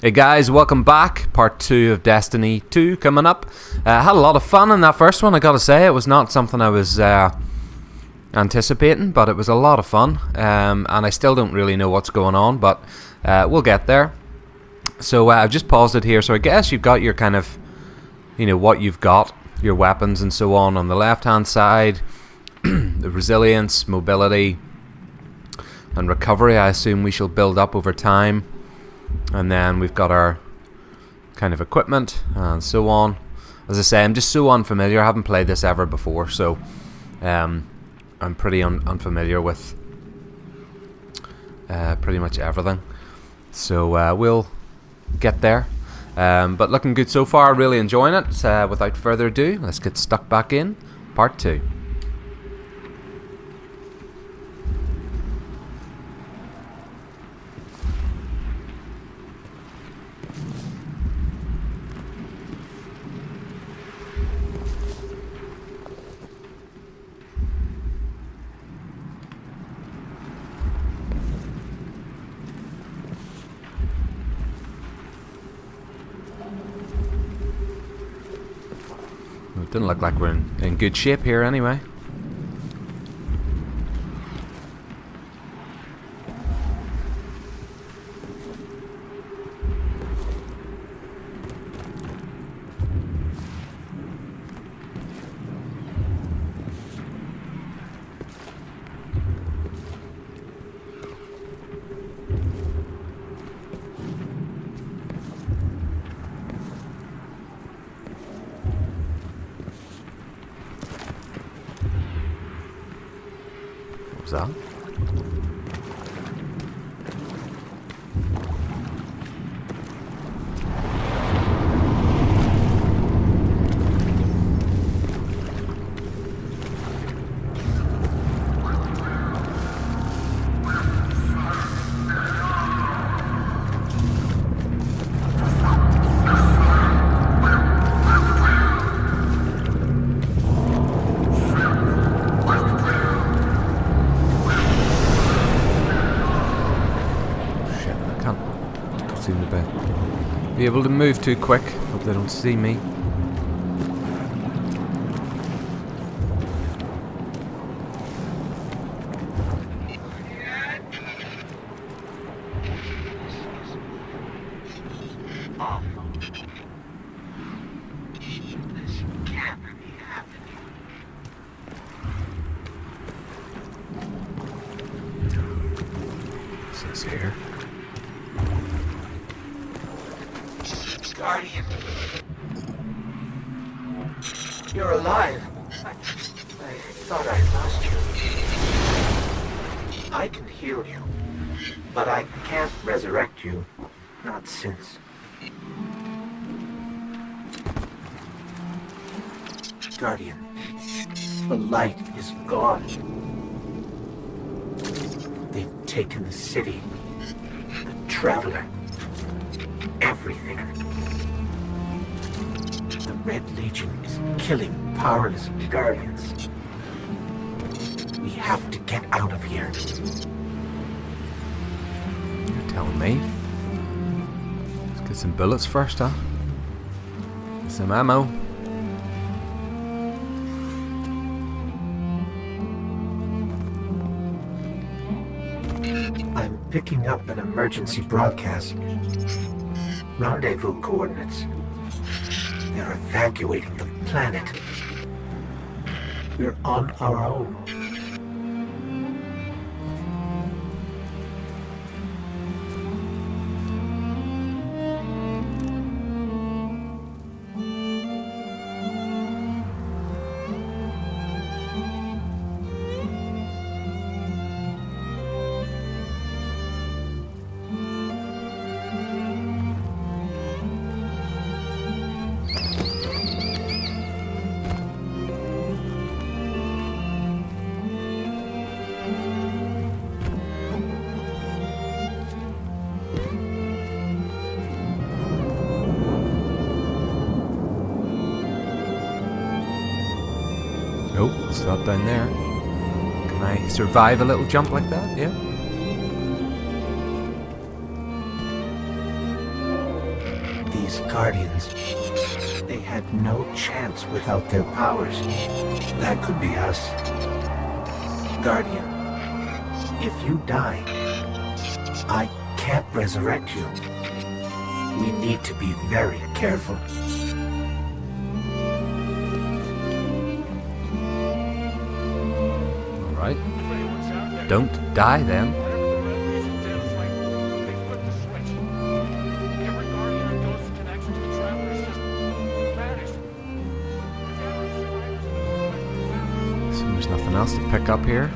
Hey guys, welcome back. Part 2 of Destiny 2 coming up. Had a lot of fun in that first one, I gotta say. It was not something I was anticipating, but it was a lot of fun. And I still don't really know what's going on, but we'll get there. So I've just paused it here, so I guess you've got your kind of, what you've got, your weapons and so on the left-hand side. The resilience, mobility, and recovery, I assume we shall build up over time. And then we've got our kind of equipment and so on. As I say, I'm just so unfamiliar. I haven't played this ever before, so I'm pretty unfamiliar with pretty much everything. So we'll get there. But looking good so far, really enjoying it. Without further ado, let's get stuck back in part 2. It doesn't look like we're in good shape here anyway. What was that? Seem to be able to move too quick. Hope they don't see me. What's this here? Guardian, you're alive. I thought I lost you. I can heal you, but I can't resurrect you. Not since. Guardian, the light is gone. They've taken the city, the Traveler, everything. The Red Legion is killing powerless Guardians. We have to get out of here. You're telling me? Let's get some bullets first, huh? Get some ammo. I'm picking up an emergency broadcast. Rendezvous coordinates. They're evacuating the planet. We're on our own. Oh, it's not down there. Can I survive a little jump like that? Yeah. These Guardians, they had no chance without their powers. That could be us. Guardian, if you die, I can't resurrect you. We need to be very careful. Alright. Don't die then. So there's nothing else to pick up here.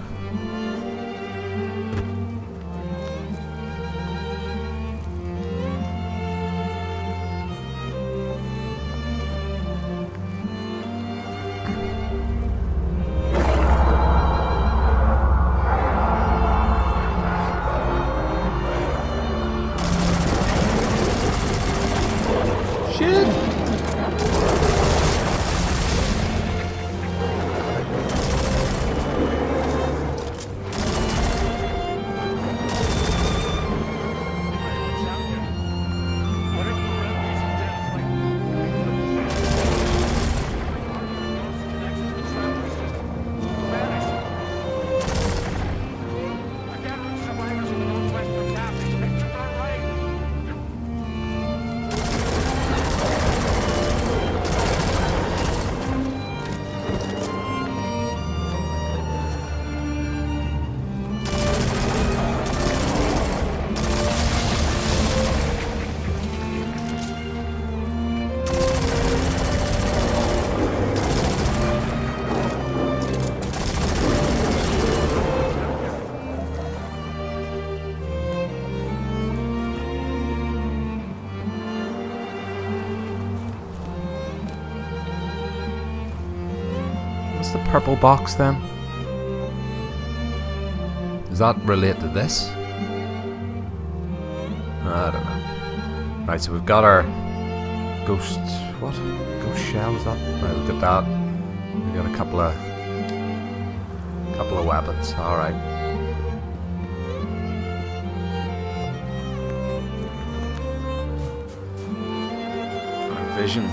What's the purple box then? Does that relate to this? I don't know. Right, so we've got our ghost... what? Ghost shell, is that? Right, look at that. We've got a couple of weapons. Alright. Our vision.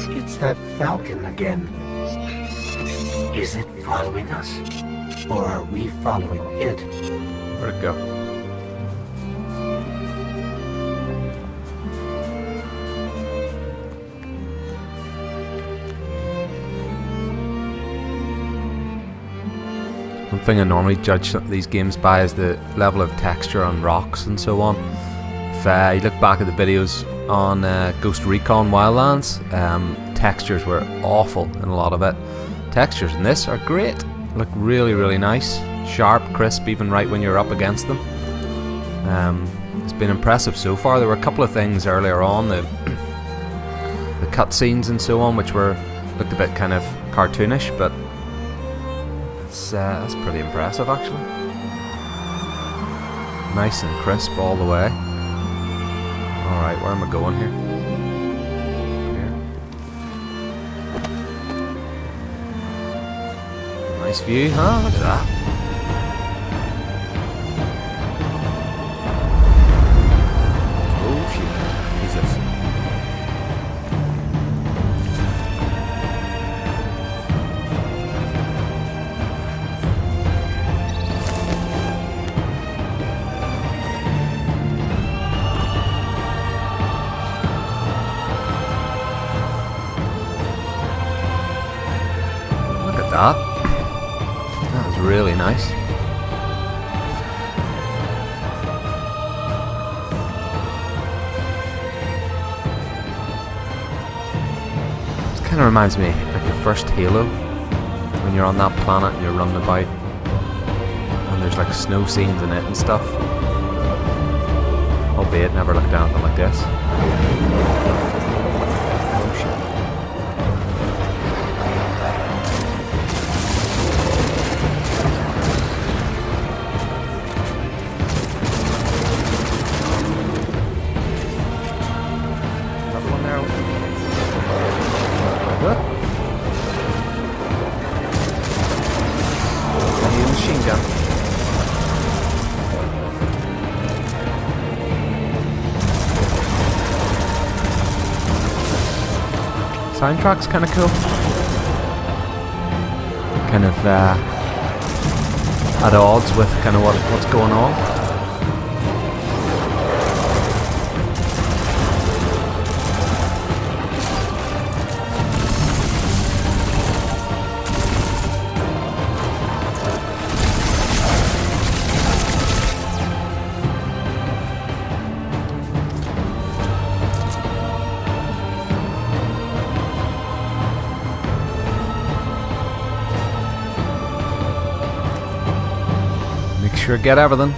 It's that falcon again. Is it following us? Or are we following it? Where'd it go? One thing I normally judge these games by is the level of texture on rocks and so on. If you look back at the videos on Ghost Recon Wildlands, textures were awful in a lot of it. Textures in this are great, look really, really nice, sharp, crisp, even right when you're up against them. It's been impressive so far. There were a couple of things earlier on, the cutscenes and so on, which looked a bit kind of cartoonish, but that's pretty impressive actually. Nice and crisp all the way. Alright, where am I going here? Nice view, huh? Look at that. Oh shit. Jesus. Look at that. That was really nice. This kind of reminds me of the first Halo, when you're on that planet and you're running about and there's like snow scenes in it and stuff. Albeit never looked anything like this. soundtrack's kind of cool. Kind of at odds with kind of what's going on. Sure, get everything.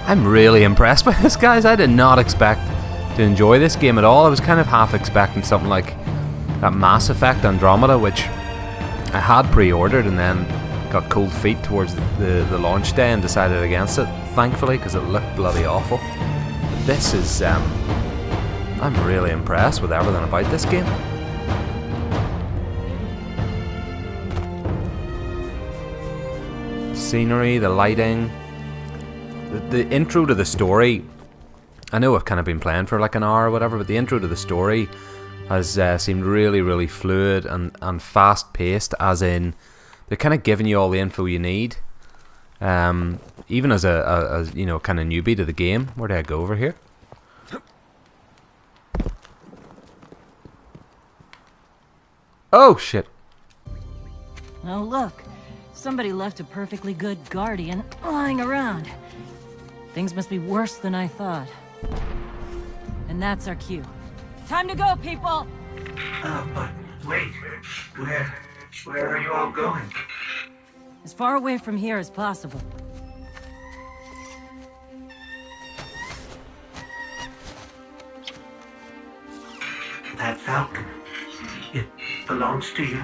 I'm really impressed by this, guys. I did not expect to enjoy this game at all. I was kind of half expecting something like that Mass Effect Andromeda, which I had pre-ordered and then got cold feet towards the launch day and decided against it, thankfully, because it looked bloody awful. But this is I'm really impressed with everything about this game. Scenery, the lighting, the intro to the story. I know I've kind of been playing for like an hour or whatever, but the intro to the story has seemed really, really fluid and fast paced, as in they're kind of giving you all the info you need. Even as a you know, kind of newbie to the game. Where do I go over here? Oh shit. Oh look. Somebody left a perfectly good guardian lying around. Things must be worse than I thought. And that's our cue. Time to go, people! But wait. Where are you all going? As far away from here as possible. That Falcon, it belongs to you?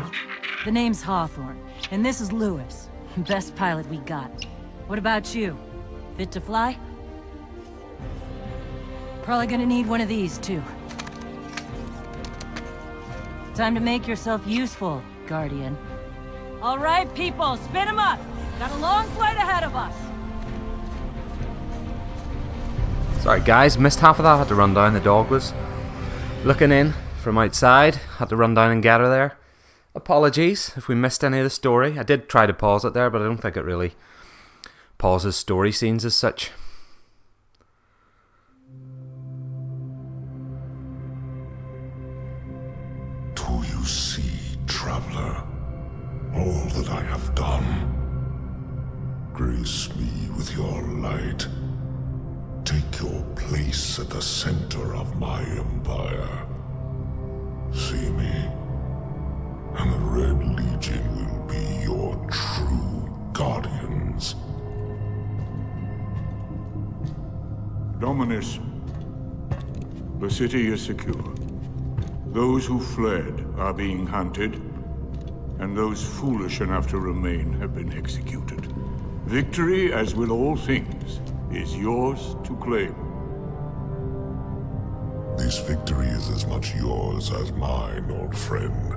The name's Hawthorne, and this is Lewis. Best pilot we got. What about you? Fit to fly? Probably gonna need one of these, too. Time to make yourself useful, Guardian. All right, people, spin 'em up! Got a long flight ahead of us! Sorry guys, missed half of that, had to run down. The dog was looking in from outside, had to run down and get her there. Apologies if we missed any of the story. I did try to pause it there, but I don't think it really pauses story scenes as such. Do you see, traveler, all that I have done? Grace me with your light. Take your place at the center of my empire. See me, and the Red Legion will be your true guardians. Dominus, the city is secure. Those who fled are being hunted, and those foolish enough to remain have been executed. Victory, as with all things, is yours to claim. This victory is as much yours as mine, old friend.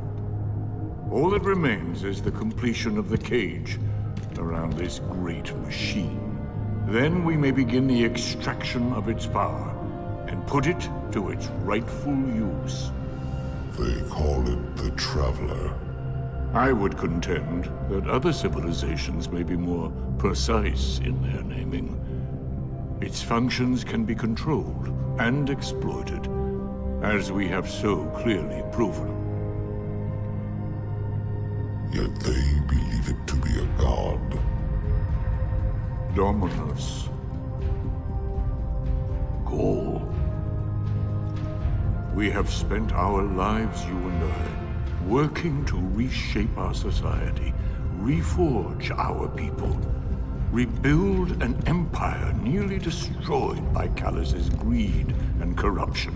All that remains is the completion of the cage around this great machine. Then we may begin the extraction of its power and put it to its rightful use. They call it the Traveler. I would contend that other civilizations may be more precise in their naming. Its functions can be controlled and exploited, as we have so clearly proven. Yet they believe it to be a god. Dominus. Gaul. We have spent our lives, you and I, working to reshape our society, reforge our people, rebuild an empire nearly destroyed by Callus's greed and corruption.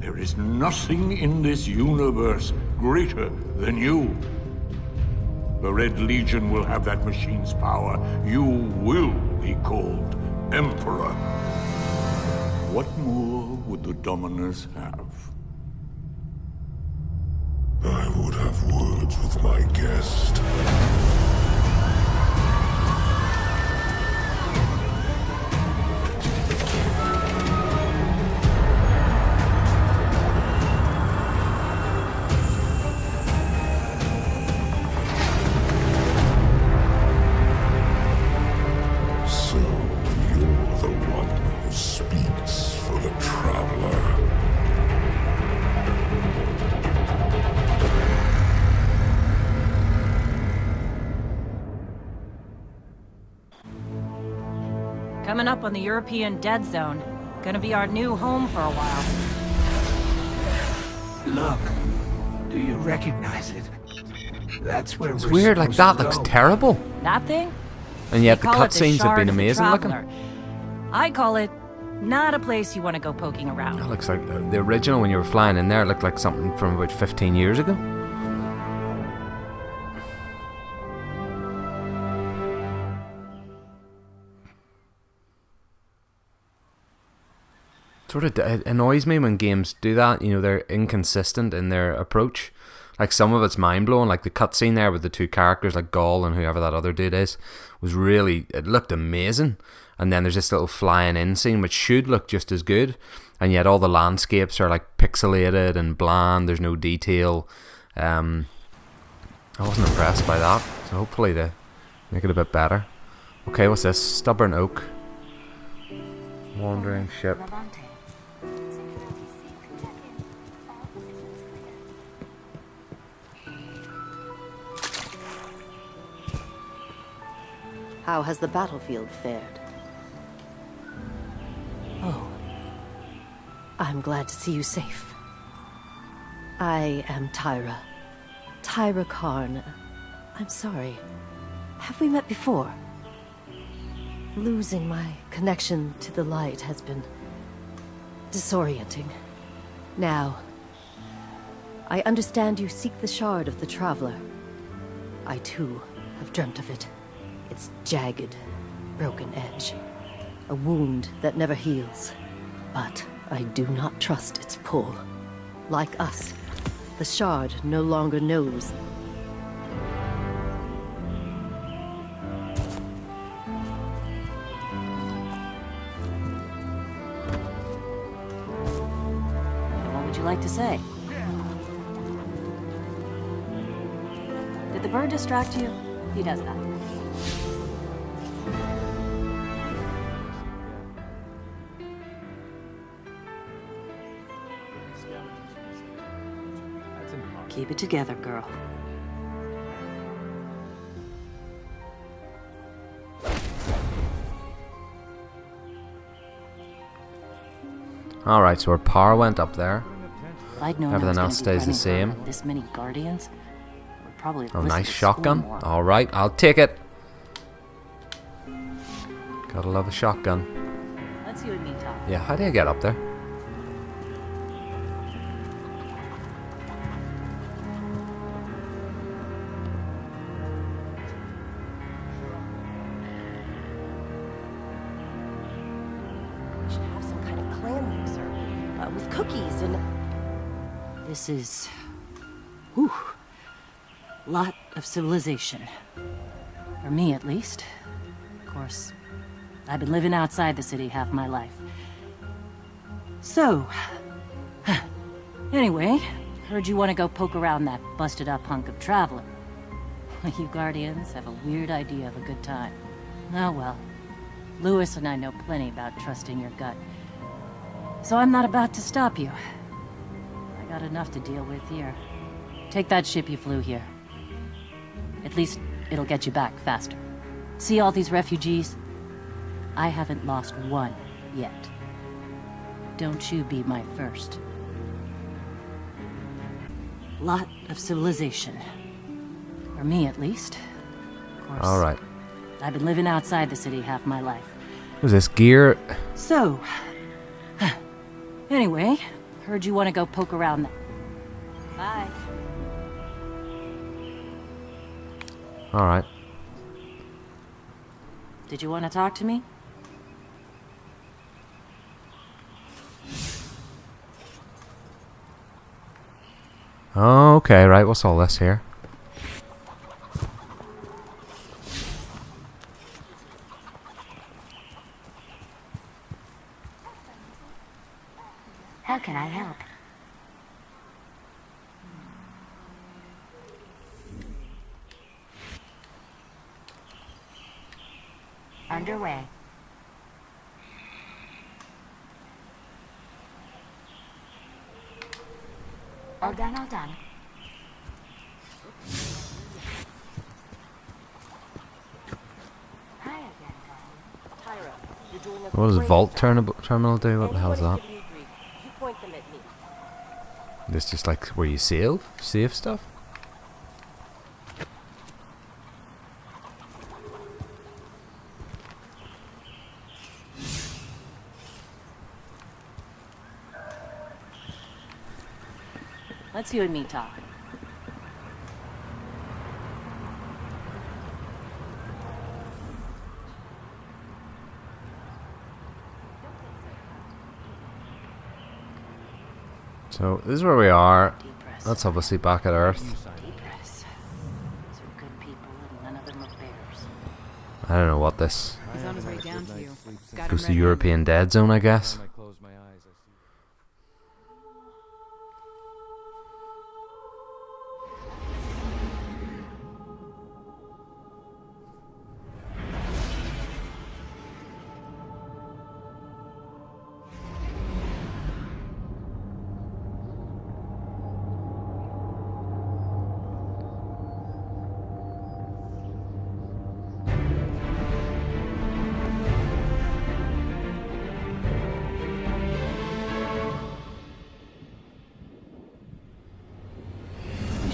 There is nothing in this universe greater than you. The Red Legion will have that machine's power. You will be called Emperor. What more would the Dominus have? I would have words with my guest. Coming up on the European Dead Zone. Gonna be our new home for a while. Look, do you recognize it? That's where It's we're weird, like that supposed to looks go. terrible. That thing? And yet the They call it cutscenes have Shard been of the amazing looking. Traveler. I call it not a place you want to go poking around. That looks like the original when you were flying in there. It looked like something from about 15 years ago. Sort of it annoys me when games do that. You know, they're inconsistent in their approach. Like some of it's mind blowing. Like the cutscene there with the two characters, like Gaul and whoever that other dude is, was really, it looked amazing. And then there's this little flying in scene which should look just as good, and yet all the landscapes are like pixelated and bland. There's no detail. I wasn't impressed by that, so hopefully they make it a bit better. Okay, what's this? Stubborn Oak. Wandering ship. How has the battlefield fared? Oh. I'm glad to see you safe. I am Tyra. Tyra Karn. I'm sorry. Have we met before? Losing my connection to the light has been disorienting. Now, I understand you seek the Shard of the Traveler. I too have dreamt of it. Its jagged, broken edge. A wound that never heals. But I do not trust its pull. Like us, the Shard no longer knows. What would you like to say? Did the bird distract you? He does that. Keep it together, girl. Alright, so our power went up there. If I'd known Everything I else was gonna be stays the running around same. with this many guardians, I would probably have Oh, listened nice to school shotgun. more. Alright, I'll take it. Gotta love a shotgun. Let's you and me talk. Yeah, how do you get up there? We should have some kind of clan mixer. With cookies and... This is... Whew. Lot of civilization. For me, at least. Of course, I've been living outside the city half my life. So... Anyway, heard you want to go poke around that busted-up hunk of Traveler. You Guardians have a weird idea of a good time. Oh well. Lewis and I know plenty about trusting your gut. So I'm not about to stop you. I got enough to deal with here. Take that ship you flew here. At least it'll get you back faster. See all these refugees? I haven't lost one yet. Don't you be my first. Lot of civilization. For me, at least. Of course, Alright. I've been living outside the city half my life. Was this gear? So... Anyway, heard you want to go poke around that. Bye. Alright. Did you want to talk to me? Okay, right, what's all this here? How can I help? Underway. All done, all done. Hi again, darling. Tyra, What does vault terminal do? What the hell is that? This just like where you save stuff? Let's you and me talk. So this is where we are. That's obviously back at Earth. I don't know what this. He's on his way down to you. Got Goes him to red-handed. European Dead Zone, I guess.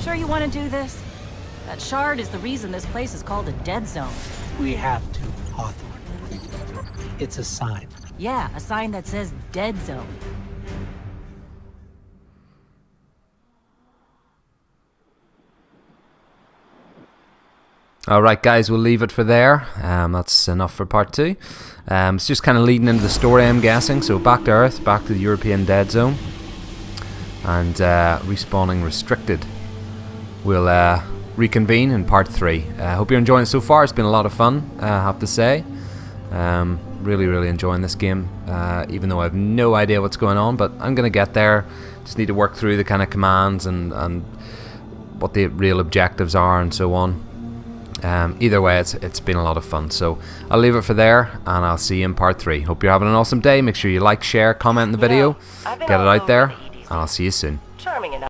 Sure you want to do this? That shard is the reason this place is called a dead zone. We have to, Hawthorne. It's a sign. Yeah, a sign that says dead zone. Alright guys, we'll leave it for there. That's enough for part 2. It's just kind of leading into the story, I'm guessing. So back to Earth, back to the European Dead Zone. And respawning restricted. We'll reconvene in part 3. I hope you're enjoying it so far. It's been a lot of fun, I have to say. Really enjoying this game, even though I have no idea what's going on, but I'm going to get there. Just need to work through the kind of commands and what the real objectives are and so on. Either way, it's been a lot of fun. So I'll leave it for there, and I'll see you in part 3. Hope you're having an awesome day. Make sure you like, share, comment in the video. Get it out there, and I'll see you soon. Charming enough.